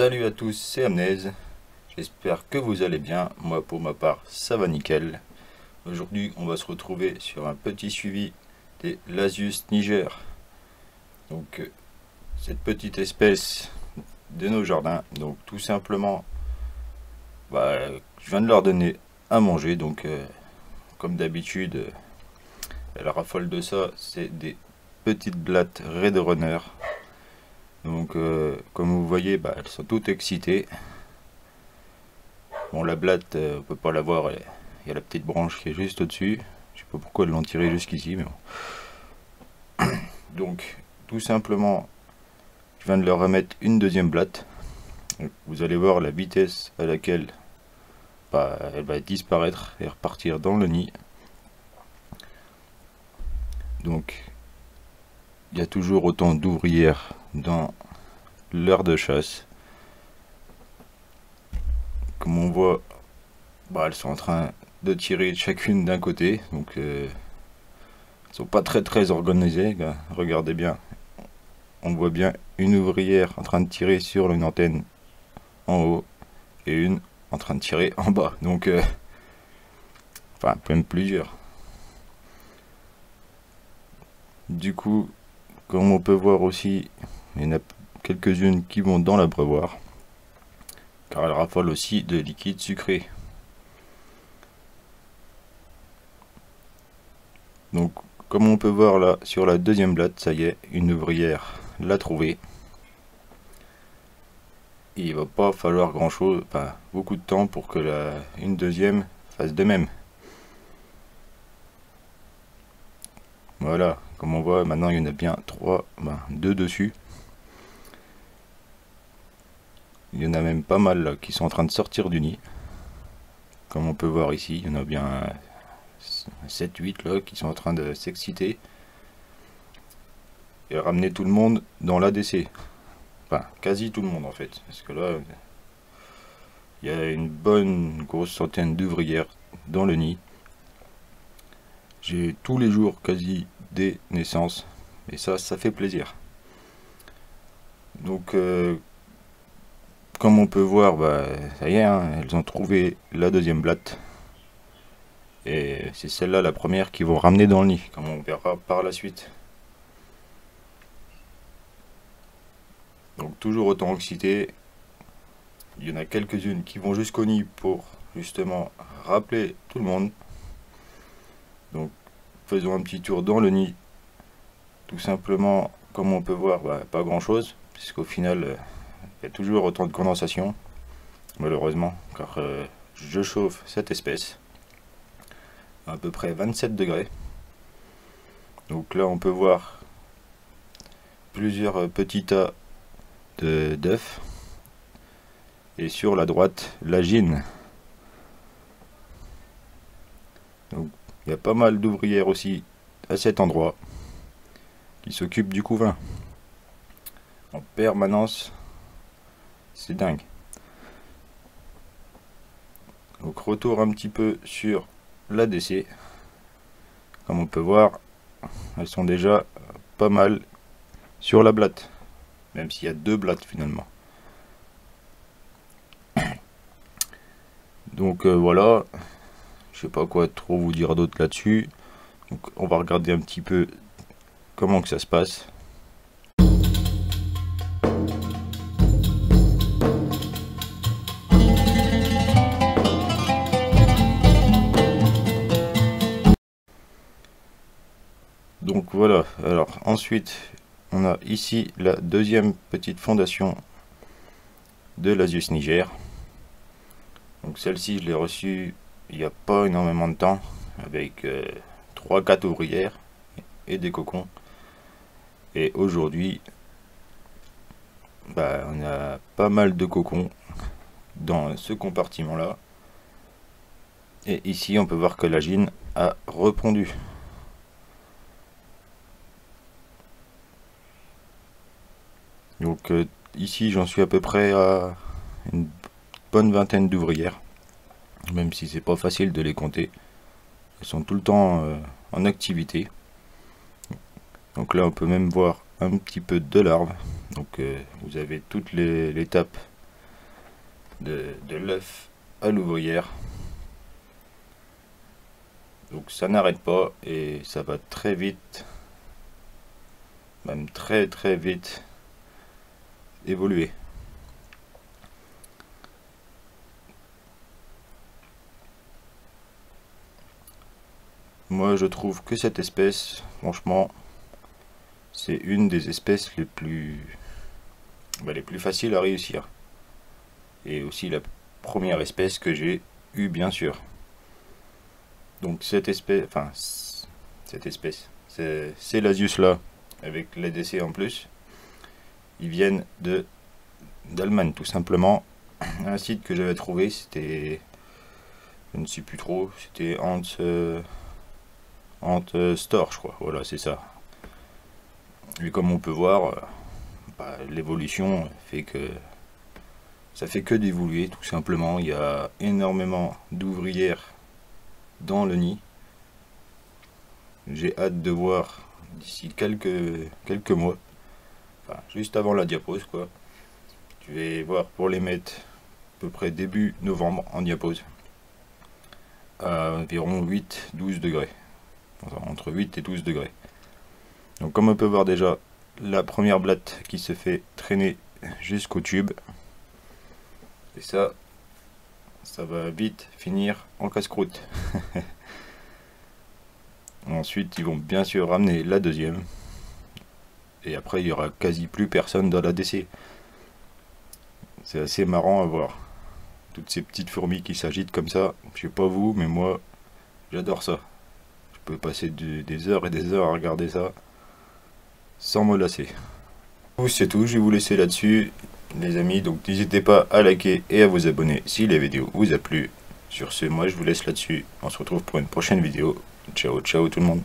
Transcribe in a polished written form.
Salut à tous, c'est Amnez. J'espère que vous allez bien. Moi, pour ma part, ça va nickel. Aujourd'hui, on va se retrouver sur un petit suivi des Lasius niger. Donc, cette petite espèce de nos jardins. Donc, tout simplement, je viens de leur donner à manger. Donc, comme d'habitude, elles raffolent de ça. C'est des petites blattes Red Runner. Donc, comme vous voyez, elles sont toutes excitées. Bon, la blatte, on peut pas la voir, il y a la petite branche qui est juste au-dessus. Je sais pas pourquoi elles l'ont tirée jusqu'ici, mais bon. Donc, tout simplement, je viens de leur remettre une deuxième blatte. Vous allez voir la vitesse à laquelle elle va disparaître et repartir dans le nid. Donc, il y a toujours autant d'ouvrières dans l'heure de chasse. Comme on voit, elles sont en train de tirer chacune d'un côté. Donc, elles sont pas très organisées. Regardez bien. On voit bien une ouvrière en train de tirer sur une antenne en haut et une en train de tirer en bas. Donc, même plusieurs. Du coup, comme on peut voir aussi, il y en a quelques-unes qui vont dans l'abreuvoir, car elles raffolent aussi de liquide sucré. Donc, comme on peut voir là sur la deuxième blatte, ça y est, une ouvrière l'a trouvée. Il va pas falloir grand chose, beaucoup de temps pour que une deuxième fasse de même. Voilà, comme on voit maintenant il y en a bien deux dessus. Il y en a même pas mal là, qui sont en train de sortir du nid. Comme on peut voir ici, il y en a bien 7-8 là qui sont en train de s'exciter et ramener tout le monde dans l'ADC. Quasi tout le monde en fait, parce que là il y a une bonne grosse centaine d'ouvrières dans le nid. J'ai tous les jours quasi des naissances et ça fait plaisir. Donc comme on peut voir, ça y est, elles ont trouvé la deuxième blatte. Et c'est celle-là, la première, qu'ils vont ramener dans le nid, comme on verra par la suite. Donc toujours autant excité. Il y en a quelques-unes qui vont jusqu'au nid pour justement rappeler tout le monde. Donc faisons un petit tour dans le nid. Tout simplement, comme on peut voir, pas grand-chose, puisqu'au final, il y a toujours autant de condensation, malheureusement, car je chauffe cette espèce à peu près 27 degrés. Donc là, on peut voir plusieurs petits tas d'œufs. Et sur la droite, l'agine. Donc il y a pas mal d'ouvrières aussi à cet endroit qui s'occupent du couvain en permanence. C'est dingue. Donc retour un petit peu sur l'ADC. Comme on peut voir, elles sont déjà pas mal sur la blatte, même s'il y a deux blattes finalement. Donc voilà, je sais pas quoi trop vous dire d'autre là-dessus. Donc on va regarder un petit peu comment que ça se passe. Donc voilà, alors ensuite on a ici la deuxième petite fondation de Lasius niger. Donc celle-ci je l'ai reçue il n'y a pas énormément de temps avec 3-4 ouvrières et des cocons. Et aujourd'hui on a pas mal de cocons dans ce compartiment là. Et ici on peut voir que l'agine a repondu. Donc ici j'en suis à peu près à une bonne vingtaine d'ouvrières, même si c'est pas facile de les compter. Elles sont tout le temps en activité. Donc là on peut même voir un petit peu de larves. Donc vous avez toute l'étape de l'œuf à l'ouvrière. Donc ça n'arrête pas et ça va très vite, même très vite évoluer. Moi je trouve que cette espèce, franchement, c'est une des espèces les plus faciles à réussir. Et aussi la première espèce que j'ai eue, bien sûr. Donc cette espèce, c'est l'Asius là, avec l'ADC en plus. Ils viennent d'Allemagne, tout simplement. Un site que j'avais trouvé, c'était, je ne sais plus trop, c'était Ant Store, je crois. Voilà, c'est ça. Et comme on peut voir, l'évolution fait que ça fait que d'évoluer, tout simplement. Il y a énormément d'ouvrières dans le nid. J'ai hâte de voir d'ici quelques mois, enfin juste avant la diapause quoi. Je vais voir pour les mettre à peu près début novembre en diapause à environ 8-12 degrés, enfin, entre 8 et 12 degrés. Donc comme on peut voir déjà la première blatte qui se fait traîner jusqu'au tube, et ça va vite finir en casse-croûte. Ensuite ils vont bien sûr ramener la deuxième, et après il y aura quasi plus personne dans la DC. C'est assez marrant à voir toutes ces petites fourmis qui s'agitent comme ça. Je sais pas vous, mais moi j'adore ça. Je peux passer des heures et des heures à regarder ça sans me lasser. C'est tout, je vais vous laisser là-dessus les amis, donc n'hésitez pas à liker et à vous abonner si la vidéo vous a plu. Sur ce, moi je vous laisse là-dessus, on se retrouve pour une prochaine vidéo. Ciao ciao tout le monde.